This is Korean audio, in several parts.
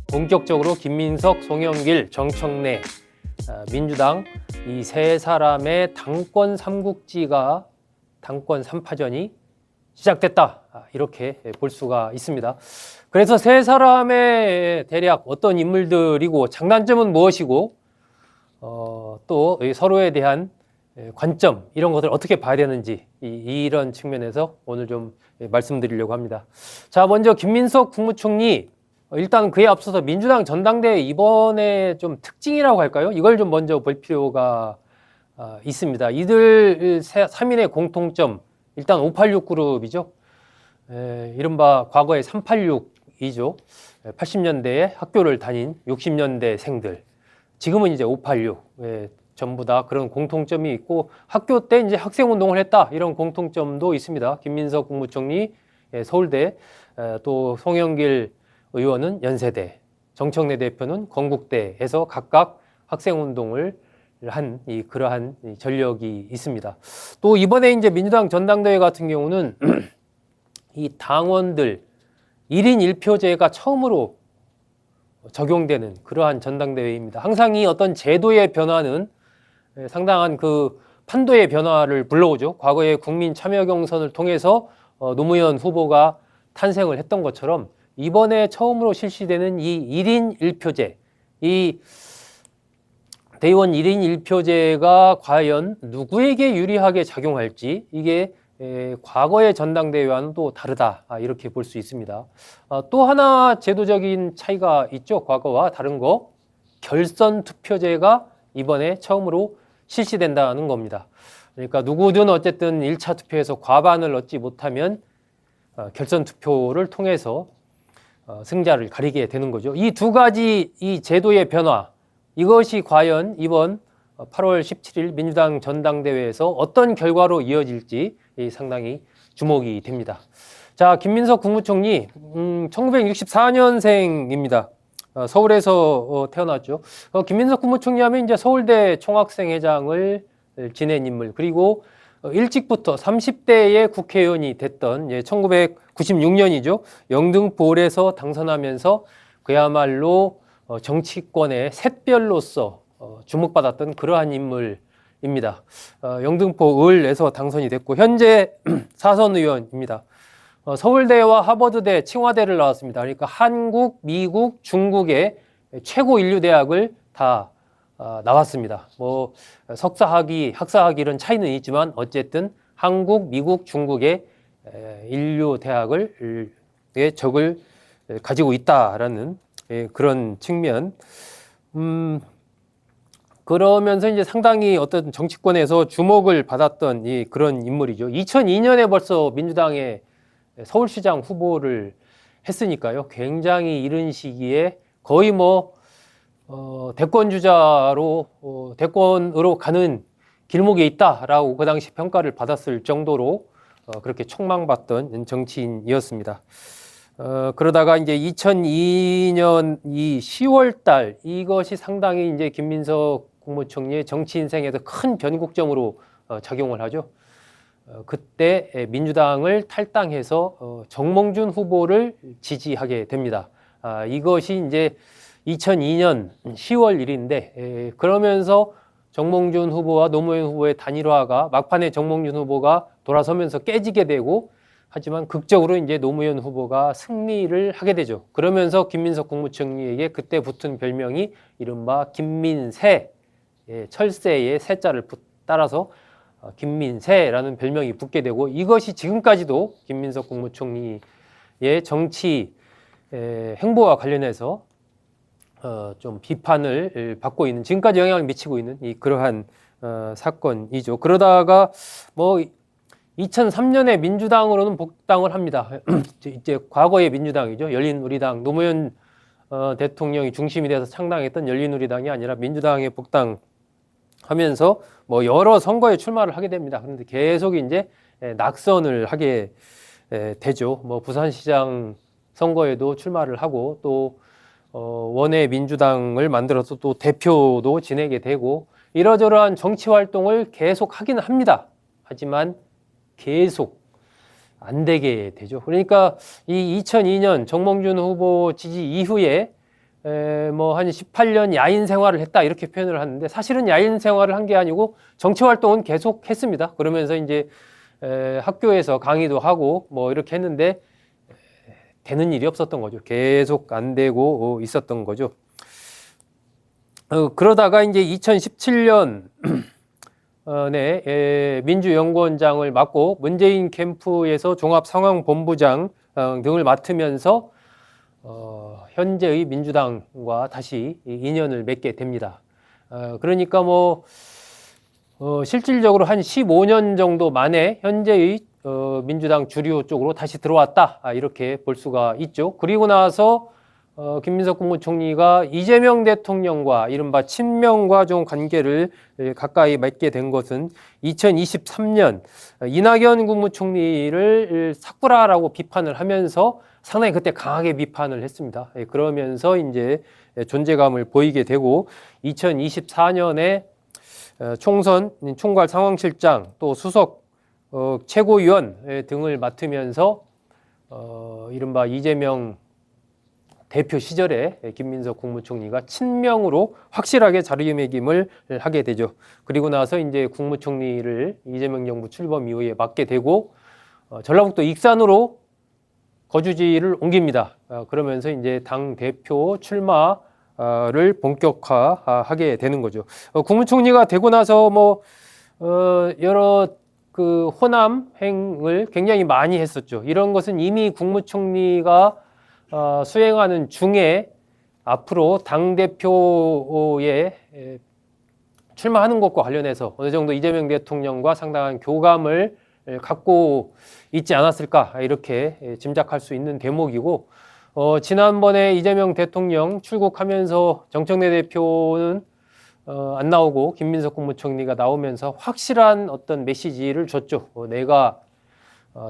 본격적으로 김민석, 송영길, 정청래, 민주당 이 세 사람의 당권 삼국지가 당권 3파전이 시작됐다. 이렇게 볼 수가 있습니다. 그래서 세 사람의 대략 어떤 인물들이고 장단점은 무엇이고 또 서로에 대한 관점 이런 것을 어떻게 봐야 되는지 이런 측면에서 오늘 좀 말씀드리려고 합니다. 자, 먼저 김민석 국무총리 일단 그에 앞서서 민주당 전당대회 이번에 좀 특징이라고 할까요? 이걸 좀 먼저 볼 필요가 있습니다. 이들 3인의 공통점 일단 586 그룹이죠. 이른바 과거의 386이죠. 80년대에 학교를 다닌 60년대 생들. 지금은 이제 586. 전부 다 그런 공통점이 있고 학교 때 이제 학생 운동을 했다. 이런 공통점도 있습니다. 김민석 국무총리 서울대, 또 송영길 의원은 연세대, 정청래 대표는 건국대에서 각각 학생 운동을 한 그러한 전력이 있습니다. 또 이번에 이제 민주당 전당대회 같은 경우는 이 당원들 1인 1표제가 처음으로 적용되는 그러한 전당대회입니다. 항상 이 어떤 제도의 변화는 상당한 그 판도의 변화를 불러오죠. 과거에 국민 참여 경선을 통해서 노무현 후보가 탄생을 했던 것처럼 이번에 처음으로 실시되는 이 1인 1표제, 이 대의원 1인 1표제가 과연 누구에게 유리하게 작용할지 이게 과거의 전당대회와는 또 다르다 이렇게 볼 수 있습니다. 또 하나 제도적인 차이가 있죠. 과거와 다른 거 결선 투표제가 이번에 처음으로 실시된다는 겁니다. 그러니까 누구든 어쨌든 1차 투표에서 과반을 얻지 못하면 결선 투표를 통해서 승자를 가리게 되는 거죠. 이 두 가지 이 제도의 변화 이것이 과연 이번 8월 17일 민주당 전당대회에서 어떤 결과로 이어질지 상당히 주목이 됩니다. 자, 김민석 국무총리 1964년생입니다. 서울에서 태어났죠. 김민석 국무총리 하면 이제 서울대 총학생회장을 지낸 인물, 그리고 일찍부터 30대에 국회의원이 됐던 1996년이죠. 영등포에서 당선하면서 그야말로 정치권의 샛별로서 주목받았던 그러한 인물입니다. 영등포 을에서 당선이 됐고 현재 사선 의원입니다. 서울대와 하버드대, 칭화대를 나왔습니다. 그러니까 한국, 미국, 중국의 최고 인류 대학을 다 나왔습니다. 뭐 석사학위, 학사학위 이런 차이는 있지만 어쨌든 한국, 미국, 중국의 인류 대학을 적을 가지고 있다라는 그런 측면. 그러면서 이제 상당히 어떤 정치권에서 주목을 받았던 그런 인물이죠. 2002년에 벌써 민주당의 서울시장 후보를 했으니까요. 굉장히 이른 시기에 거의 뭐 대권 주자로 대권으로 가는 길목에 있다라고 그 당시 평가를 받았을 정도로 그렇게 촉망받던 정치인이었습니다. 그러다가 이제 2002년 이 10월 달 이것이 상당히 이제 김민석 국무총리의 정치 인생에서 큰 변곡점으로 작용을 하죠. 그때 민주당을 탈당해서 정몽준 후보를 지지하게 됩니다. 이것이 이제 2002년 10월 일인데 그러면서 정몽준 후보와 노무현 후보의 단일화가 막판에 정몽준 후보가 돌아서면서 깨지게 되고 하지만 극적으로 이제 노무현 후보가 승리를 하게 되죠. 그러면서 김민석 국무총리에게 그때 붙은 별명이 이른바 김민세, 철새의 새자를 따라서 김민세라는 별명이 붙게 되고 이것이 지금까지도 김민석 국무총리의 정치 행보와 관련해서 좀 비판을 받고 있는 지금까지 영향을 미치고 있는 그러한 사건이죠. 그러다가 뭐 2003년에 민주당으로는 복당을 합니다. 이제 과거의 민주당이죠. 열린우리당 노무현 대통령이 중심이 돼서 창당했던 열린우리당이 아니라 민주당에 복당하면서 뭐 여러 선거에 출마를 하게 됩니다. 그런데 계속 이제 낙선을 하게 되죠. 뭐 부산시장 선거에도 출마를 하고 또 원외 민주당을 만들어서 또 대표도 지내게 되고 이러저러한 정치 활동을 계속 하긴 합니다. 하지만 계속 안 되게 되죠. 그러니까 이 2002년 정몽준 후보 지지 이후에 뭐 한 18년 야인 생활을 했다 이렇게 표현을 하는데 사실은 야인 생활을 한 게 아니고 정치 활동은 계속 했습니다. 그러면서 이제 학교에서 강의도 하고 뭐 이렇게 했는데 되는 일이 없었던 거죠. 계속 안 되고 있었던 거죠. 그러다가 이제 2017년 민주연구원장을 맡고 문재인 캠프에서 종합상황본부장 등을 맡으면서 현재의 민주당과 다시 인연을 맺게 됩니다. 그러니까 뭐 실질적으로 한 15년 정도 만에 현재의 민주당 주류 쪽으로 다시 들어왔다 이렇게 볼 수가 있죠. 그리고 나서 김민석 국무총리가 이재명 대통령과 이른바 친명과 좀 관계를 가까이 맺게 된 것은 2023년 이낙연 국무총리를 사쿠라라고 비판을 하면서 상당히 그때 강하게 비판을 했습니다. 그러면서 이제 존재감을 보이게 되고 2024년에 총선, 총괄 상황실장 또 수석 최고위원 등을 맡으면서 이른바 이재명 대표 시절에 김민석 국무총리가 친명으로 확실하게 자리매김을 하게 되죠. 그리고 나서 이제 국무총리를 이재명 정부 출범 이후에 맡게 되고 전라북도 익산으로 거주지를 옮깁니다. 그러면서 이제 당 대표 출마를 본격화하게 되는 거죠. 국무총리가 되고 나서 뭐 여러 그 호남행을 굉장히 많이 했었죠. 이런 것은 이미 국무총리가 수행하는 중에 앞으로 당대표에 출마하는 것과 관련해서 어느 정도 이재명 대통령과 상당한 교감을 갖고 있지 않았을까 이렇게 짐작할 수 있는 대목이고 지난번에 이재명 대통령 출국하면서 정청래 대표는 안 나오고 김민석 국무총리가 나오면서 확실한 어떤 메시지를 줬죠. 내가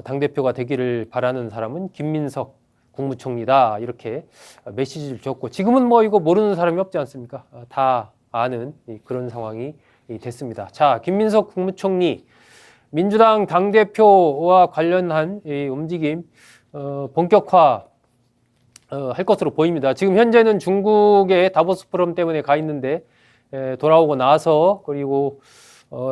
당대표가 되기를 바라는 사람은 김민석 국무총리다 이렇게 메시지를 줬고 지금은 뭐 이거 모르는 사람이 없지 않습니까? 다 아는 그런 상황이 됐습니다. 자, 김민석 국무총리 민주당 당대표와 관련한 이 움직임 본격화 할 것으로 보입니다. 지금 현재는 중국의 다보스 포럼 때문에 가 있는데 돌아오고 나서 그리고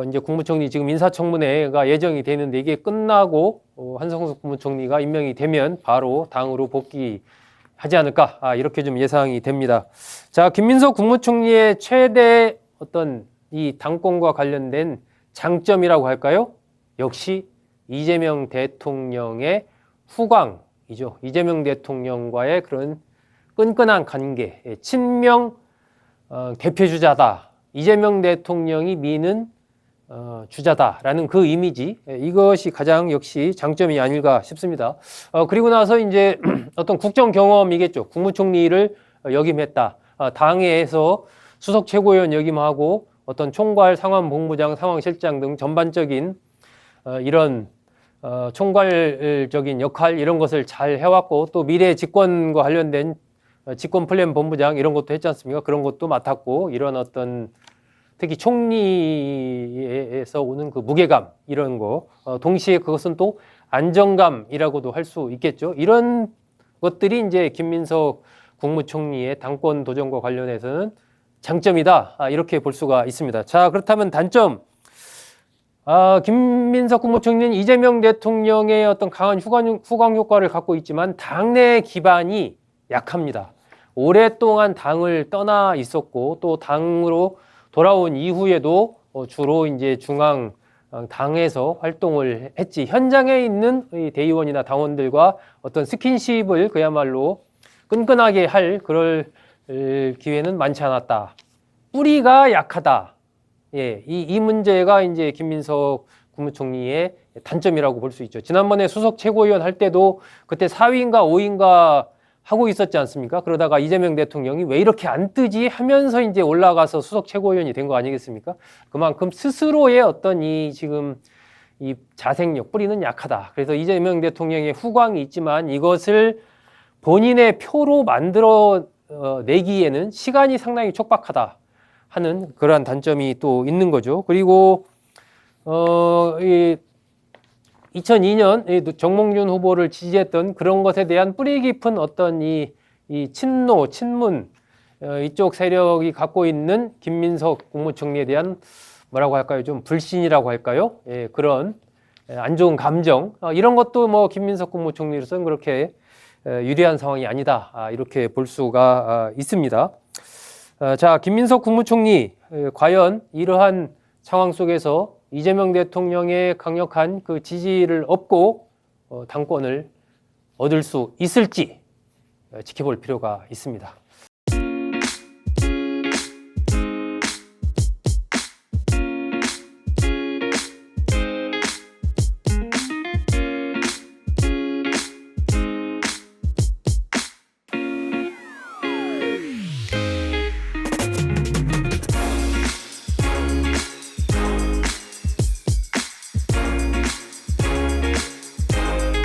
이제 국무총리 지금 인사청문회가 예정이 되는데 이게 끝나고 한성수 국무총리가 임명이 되면 바로 당으로 복귀하지 않을까 이렇게 좀 예상이 됩니다. 자, 김민석 국무총리의 최대 어떤 이 당권과 관련된 장점이라고 할까요? 역시 이재명 대통령의 후광이죠. 이재명 대통령과의 그런 끈끈한 관계, 친명 대표주자다. 이재명 대통령이 미는 주자다라는 그 이미지, 이것이 가장 역시 장점이 아닐까 싶습니다. 그리고 나서 이제 어떤 국정 경험이겠죠. 국무총리를 역임했다. 당에서 수석 최고위원 역임하고 어떤 총괄 상황본부장, 상황실장 등 전반적인 이런 총괄적인 역할 이런 것을 잘 해왔고 또 미래 집권과 관련된 집권 플랜 본부장 이런 것도 했지 않습니까? 그런 것도 맡았고 이런 어떤 특히 총리에서 오는 그 무게감 이런 거 동시에 그것은 또 안정감이라고도 할 수 있겠죠. 이런 것들이 이제 김민석 국무총리의 당권 도전과 관련해서는 장점이다 이렇게 볼 수가 있습니다. 자, 그렇다면 단점 김민석 국무총리는 이재명 대통령의 어떤 강한 후광 효과를 갖고 있지만 당내 기반이 약합니다. 오랫동안 당을 떠나 있었고 또 당으로 돌아온 이후에도 주로 이제 중앙 당에서 활동을 했지 현장에 있는 대의원이나 당원들과 어떤 스킨십을 그야말로 끈끈하게 할 그럴 기회는 많지 않았다. 뿌리가 약하다. 예, 이 문제가 이제 김민석 국무총리의 단점이라고 볼 수 있죠. 지난번에 수석 최고위원 할 때도 그때 4위인가 5위인가 하고 있었지 않습니까? 그러다가 이재명 대통령이 왜 이렇게 안 뜨지 하면서 이제 올라가서 수석 최고위원이 된 거 아니겠습니까? 그만큼 스스로의 어떤 이 지금 이 자생력, 뿌리는 약하다. 그래서 이재명 대통령의 후광이 있지만 이것을 본인의 표로 만들어 내기에는 시간이 상당히 촉박하다 하는 그러한 단점이 또 있는 거죠. 그리고 2002년 정몽준 후보를 지지했던 그런 것에 대한 뿌리 깊은 어떤 이 친노, 친문 이쪽 세력이 갖고 있는 김민석 국무총리에 대한 뭐라고 할까요? 좀 불신이라고 할까요? 예, 그런 안 좋은 감정 이런 것도 뭐 김민석 국무총리로서는 그렇게 유리한 상황이 아니다 이렇게 볼 수가 있습니다. 자, 김민석 국무총리 과연 이러한 상황 속에서 이재명 대통령의 강력한 그 지지를 얻고 당권을 얻을 수 있을지 지켜볼 필요가 있습니다.